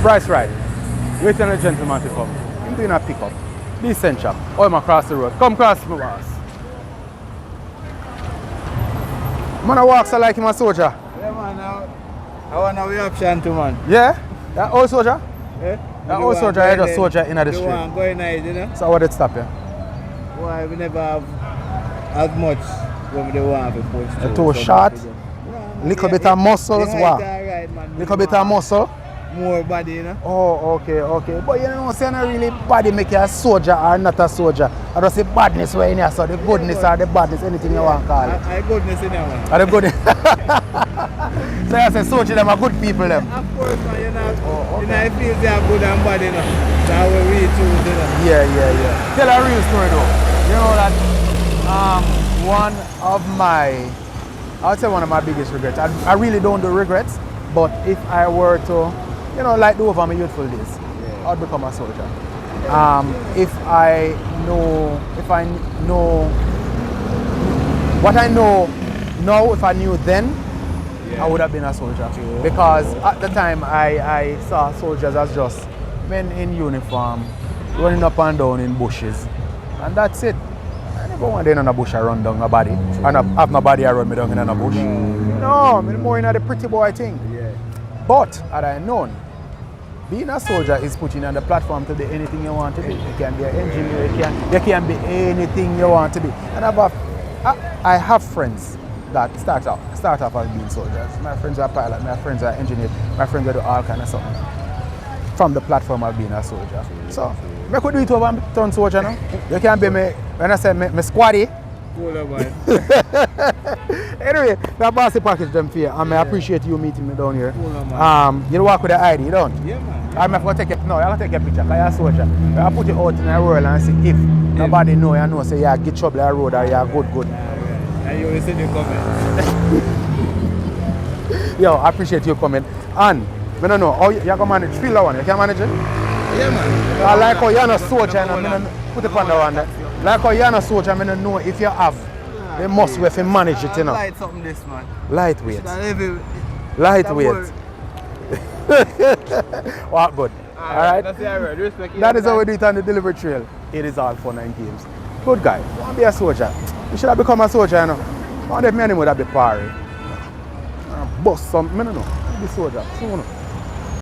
Bryce Wright. Waiting on a gentleman to come. I'm doing a pickup. Decent chap. Oh, I'm across the road. Come cross my boss. Man, I walk so like him a soldier. Yeah, man. I want to be option too, man. Yeah? That old soldier? Yeah? That old soldier, I just soldier in the street. You want going nice, you know? So what did stop you? Why we never have as much when they want to push through. Too short? Little bit of muscles, what? Little bit of muscle? More body, you know? Oh, okay. But you know, say not really body make you a soldier or not a soldier. I just say badness where in here, so the goodness or the badness, anything you want to call it. I goodness in there, man. Are the goodness? So you say soldier them are good people them? Of course, man, you know, you know, it feels they are good and bad, you know. That's what we choose, you know. Yeah. Tell a real story though. You know that one of my biggest regrets. I really don't do regrets, but if I were to, you know, like do over my youthful days, I'd become a soldier. If I know what I know now, if I knew then, I would have been a soldier. Because at the time I saw soldiers as just men in uniform running up and down in bushes, and that's it. I never want to in a bush I run down my body and have my body run me down in a bush. No, I'm more in the pretty boy thing. But had I known, being a soldier is putting you on the platform to be anything you want to be. You can be an engineer, you can be anything you want to be. And I have friends that start off as being soldiers. My friends are pilots, my friends are engineers, my friends do all kind of stuff from the platform of being a soldier. So, I could do it over and turn soldier now. You can be me, when I say me squaddy. Anyway, that bossy package them for you, and I appreciate you meeting me down here. You walk with the ID, you don't? Yeah, man. I'm going to take it. No, I'm going to take a picture because you're a soldier. I'll put you out in the world and see if nobody know, you know, say you get trouble on the road or you're good. And you will see the comment. Yo, I appreciate you coming. And, I don't know, how you can manage field one? You can manage it? Yeah, man. I like how you're not a soldier and put it on the one. Like how you're not a soldier, I don't know if you have. They must have to manage it, you know. Light something this, man. Lightweight. Lightweight. What good. Alright? That is how we do it on the delivery trail. It is all fun and games. Good guy. You want to be a soldier. You should have become a soldier, you know. One of them would have been party. Bust some, I don't know. Be a soldier.